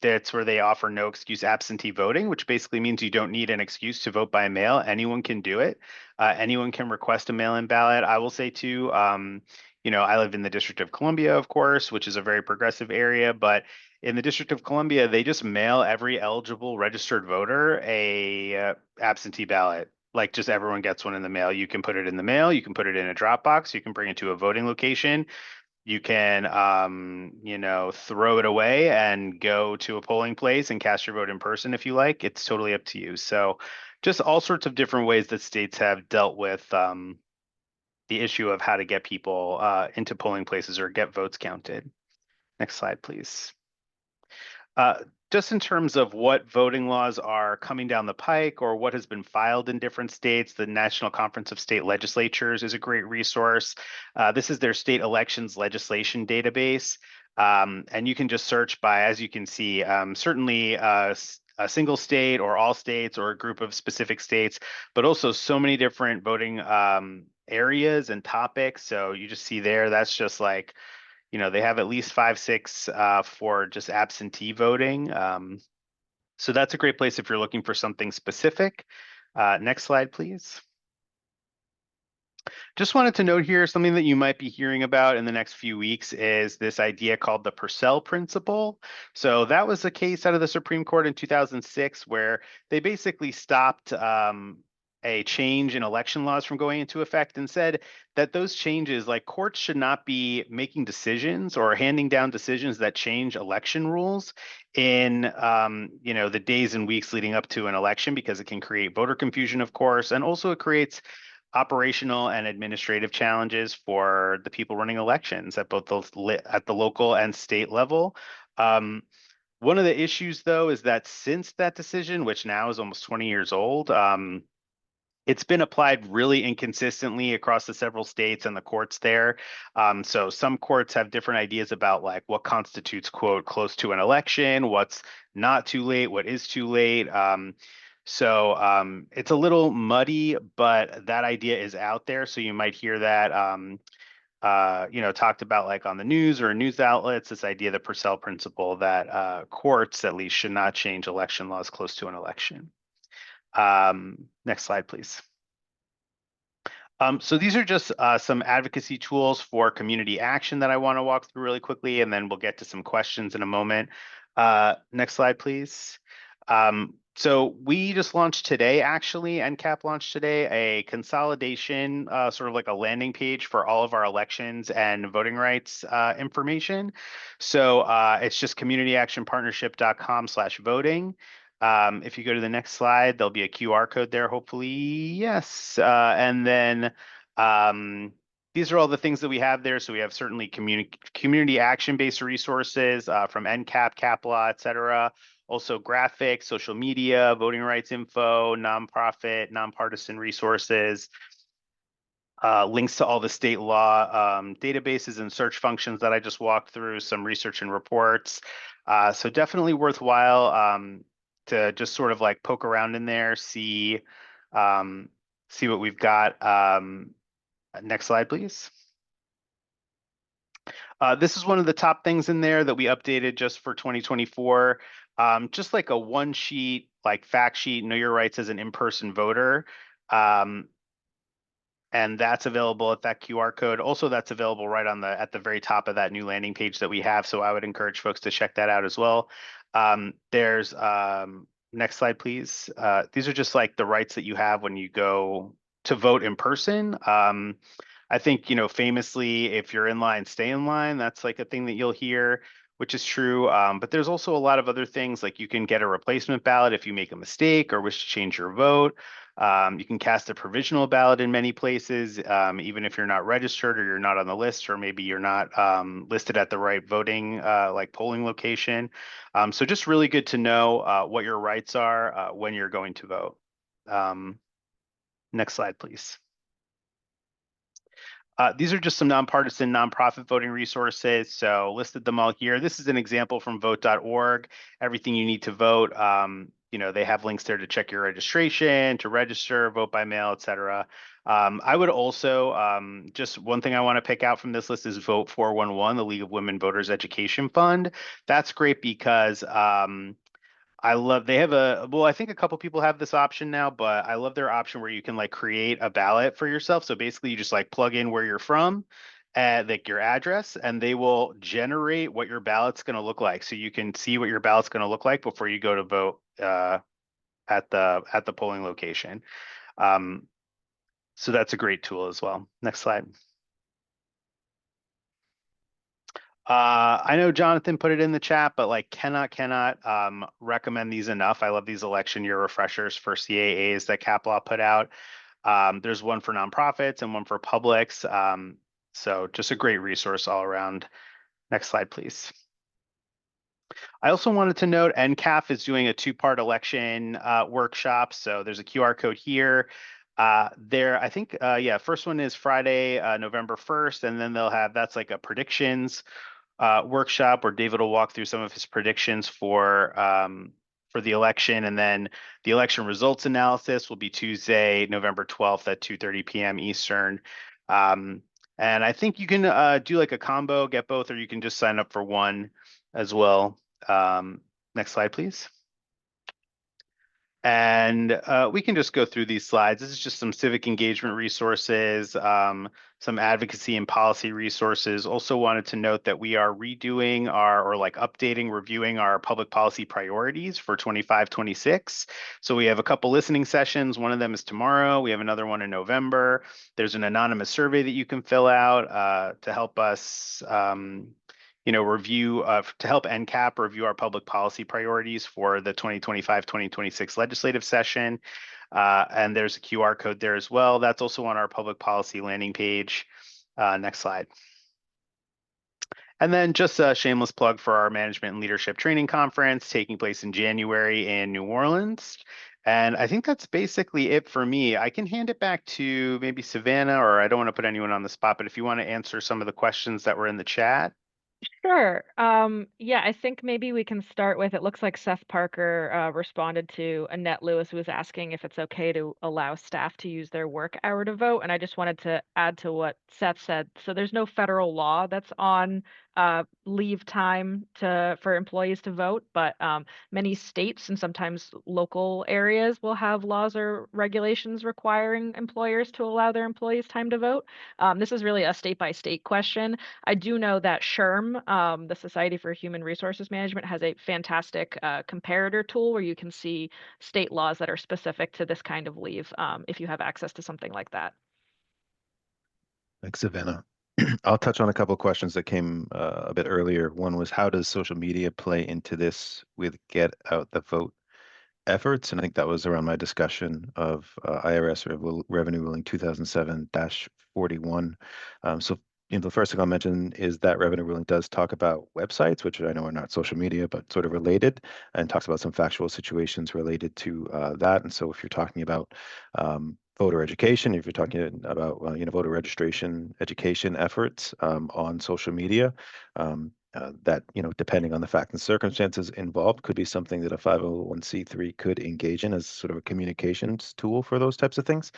they offer no excuse absentee voting, which basically means you don't need an excuse to vote by mail. Anyone can do it. Anyone can request a mail-in ballot. I will say too, I live in the District of Columbia, of course, which is a very progressive area, but in the District of Columbia, they just mail every eligible registered voter a absentee ballot. Like just everyone gets one in the mail. You can put it in the mail. You can put it in a drop box. You can bring it to a voting location. You can, throw it away and go to a polling place and cast your vote in person if you like. It's totally up to you. So just all sorts of different ways that states have dealt with the issue of how to get people into polling places or get votes counted. Next slide, please. Just in terms of what voting laws are coming down the pike or what has been filed in different states, the National Conference of State Legislatures is a great resource. This is their state elections legislation database. And you can just search by, as you can see, certainly a single state or all states or a group of specific states, but also so many different voting areas and topics. So you just see there, that's just like, they have at least 5, 6 for just absentee voting. So that's a great place if you're looking for something specific. Next slide, please. Just wanted to note here, something that you might be hearing about in the next few weeks is this idea called the Purcell Principle. So that was a case out of the Supreme Court in 2006 where they basically stopped a change in election laws from going into effect and said that those changes, like courts should not be making decisions or handing down decisions that change election rules in the days and weeks leading up to an election, because it can create voter confusion, of course, and also it creates operational and administrative challenges for the people running elections at both the local and state level. One of the issues, though, is that since that decision, which now is almost 20 years old, it's been applied really inconsistently across the several states and the courts there. So some courts have different ideas about like what constitutes, quote, close to an election, what's not too late, what is too late. So it's a little muddy, but that idea is out there. So you might hear that talked about like on the news or news outlets, this idea, the Purcell principle, that courts at least should not change election laws close to an election. Next slide, please. So these are just some advocacy tools for community action that I want to walk through really quickly, and then we'll get to some questions in a moment. Next slide, please. So we just launched today, actually, NCAP launched today, a consolidation, sort of like a landing page for all of our elections and voting rights information. So it's just communityactionpartnership.com/voting. If you go to the next slide, there'll be a QR code there, hopefully. Yes. And then these are all the things that we have there. So we have certainly community action-based resources from NCAP, CAPLAW, et cetera. Also graphics, social media, voting rights info, nonprofit, nonpartisan resources, links to all the state law databases and search functions that I just walked through, some research and reports. So definitely worthwhile to just sort of like poke around in there, see what we've got. Next slide, please. This is one of the top things in there that we updated just for 2024. Just like a one sheet, like fact sheet, know your rights as an in-person voter. And that's available at that QR code. Also, that's available right on at the very top of that new landing page that we have. So I would encourage folks to check that out as well. There's next slide, please. These are just like the rights that you have when you go to vote in person. I think, famously, if you're in line, stay in line. That's like a thing that you'll hear, which is true. But there's also a lot of other things, like you can get a replacement ballot if you make a mistake or wish to change your vote. You can cast a provisional ballot in many places, even if you're not registered or you're not on the list, or maybe you're not listed at the right voting, like polling location. So just really good to know what your rights are when you're going to vote. Next slide, please. These are just some nonpartisan, nonprofit voting resources. So listed them all here. This is an example from vote.org, everything you need to vote. They have links there to check your registration, to register, vote by mail, et cetera. I would also, just one thing I want to pick out from this list is Vote 411, the League of Women Voters Education Fund. That's great because they have I think a couple people have this option now, but I love their option where you can like create a ballot for yourself. So basically you just like plug in where you're from, like your address, and they will generate what your ballot's going to look like. So you can see what your ballot's going to look like before you go to vote at the polling location. So that's a great tool as well. Next slide. I know Jonathan put it in the chat, but like cannot recommend these enough. I love these election year refreshers for CAAs that CAPLAW put out. There's one for nonprofits and one for publics. So just a great resource all around. Next slide, please. I also wanted to note NCAP is doing a two-part election workshop. So there's a QR code here. I think, first one is Friday, November 1st, and then that's like a predictions workshop where David will walk through some of his predictions for the election, and then the election results analysis will be Tuesday, November 12th at 2:30 p.m. Eastern. And I think you can do like a combo, get both, or you can just sign up for one as well. Next slide, please. And we can just go through these slides. This is just some civic engagement resources, some advocacy and policy resources. Also wanted to note that we are redoing reviewing our public policy priorities for 25-26. So we have a couple listening sessions. One of them is tomorrow. We have another one in November. There's an anonymous survey that you can fill out to help us review to help NCAP review our public policy priorities for the 2025-2026 legislative session. And there's a QR code there as well. That's also on our public policy landing page. Next slide. And then just a shameless plug for our management and leadership training conference taking place in January in New Orleans. And I think that's basically it for me. I can hand it back to maybe Savannah, or I don't want to put anyone on the spot, but if you want to answer some of the questions that were in the chat. Sure. Yeah, I think maybe we can start with, it looks like Seth Parker responded to Annette Lewis, who was asking if it's okay to allow staff to use their work hour to vote. And I just wanted to add to what Seth said. So there's no federal law that's on leave time for employees to vote, but many states and sometimes local areas will have laws or regulations requiring employers to allow their employees time to vote. This is really a state by state question. I do know that SHRM, the Society for Human Resources Management, has a fantastic comparator tool where you can see state laws that are specific to this kind of leave if you have access to something like that. Thanks, Savannah. I'll touch on a couple of questions that came a bit earlier. One was, how does social media play into this with get out the vote efforts? And I think that was around my discussion of IRS Revenue Ruling 2007-41. So the first thing I'll mention is that revenue ruling does talk about websites, which I know are not social media, but sort of related, and talks about some factual situations related to that. And so if you're talking about voter education, if you're talking about voter registration education efforts on social media, that depending on the facts and circumstances involved, could be something that a 501c3 could engage in as sort of a communications tool for those types of things,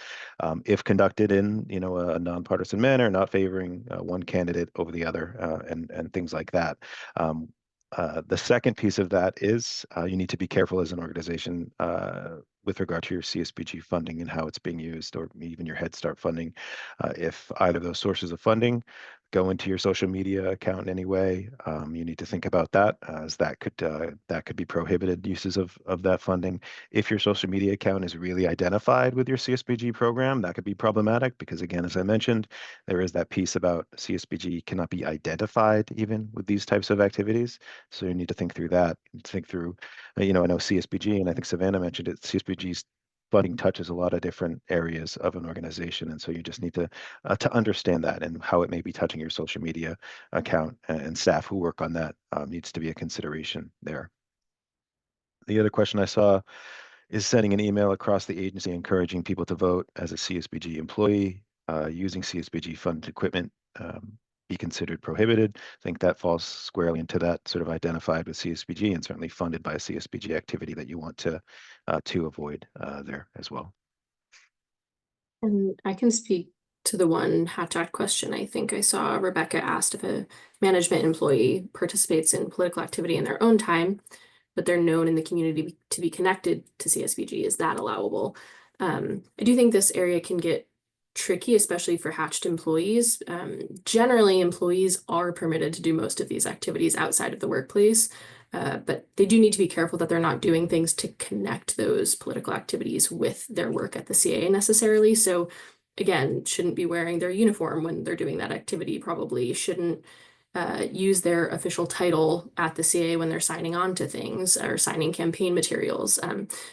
if conducted in a nonpartisan manner, not favoring one candidate over the other, and things like that. The second piece of that is you need to be careful as an organization with regard to your CSBG funding and how it's being used, or even your Head Start funding. If either of those sources of funding go into your social media account in any way, you need to think about that, as that could be prohibited uses of that funding. If your social media account is really identified with your CSBG program, that could be problematic because, again, as I mentioned, there is that piece about CSBG cannot be identified even with these types of activities. So you need to think through that. Think through, I know CSBG, and I think Savannah mentioned it, CSBG's funding touches a lot of different areas of an organization. And so you just need to understand that and how it may be touching your social media account, and staff who work on that needs to be a consideration there. The other question I saw is sending an email across the agency encouraging people to vote as a CSBG employee using CSBG funded equipment be considered prohibited. I think that falls squarely into that sort of identified with CSBG and certainly funded by a CSBG activity that you want to avoid there as well. And I can speak to the one Hatch Act question. I think I saw Rebecca asked if a management employee participates in political activity in their own time, but they're known in the community to be connected to CSBG. Is that allowable? I do think this area can get tricky, especially for hatched employees. Generally, employees are permitted to do most of these activities outside of the workplace, but they do need to be careful that they're not doing things to connect those political activities with their work at the CAA necessarily. So again, shouldn't be wearing their uniform when they're doing that activity, probably shouldn't use their official title at the CAA when they're signing on to things or signing campaign materials.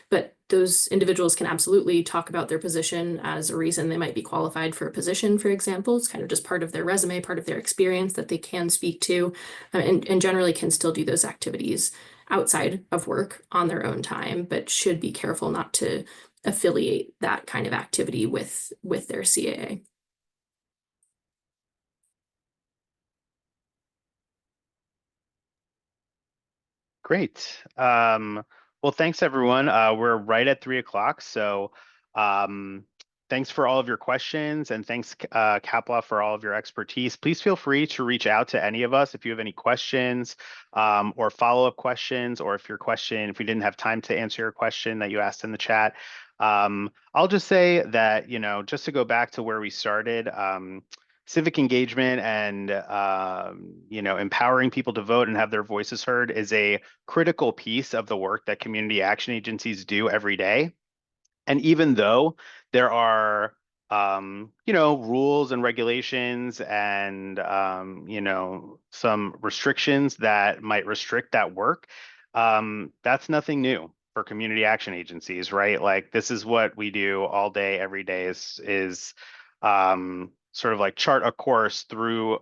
But those individuals can absolutely talk about their position as a reason they might be qualified for a position, for example. It's kind of just part of their resume, part of their experience that they can speak to, and generally can still do those activities outside of work on their own time, but should be careful not to affiliate that kind of activity with their CAA. Great. Well, thanks everyone. We're right at 3 o'clock. So thanks for all of your questions, and thanks CAPLAW for all of your expertise. Please feel free to reach out to any of us if you have any questions or follow-up questions, or if we didn't have time to answer your question that you asked in the chat. I'll just say that, just to go back to where we started, civic engagement and empowering people to vote and have their voices heard is a critical piece of the work that community action agencies do every day. And even though there are rules and regulations and some restrictions that might restrict that work, that's nothing new for community action agencies, right? Like, this is what we do all day, every day, is sort of like chart a course through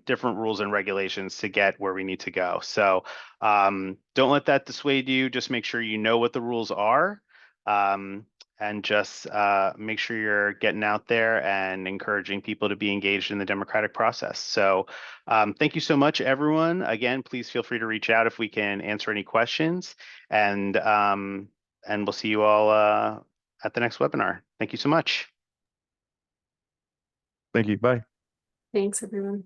different rules and regulations to get where we need to go. So don't let that dissuade you. Just make sure you know what the rules are. and just make sure you're getting out there and encouraging people to be engaged in the democratic process. So thank you so much, everyone. Again, please feel free to reach out if we can answer any questions, and we'll see you all at the next webinar. Thank you so much. Thank you. Bye. Thanks, everyone.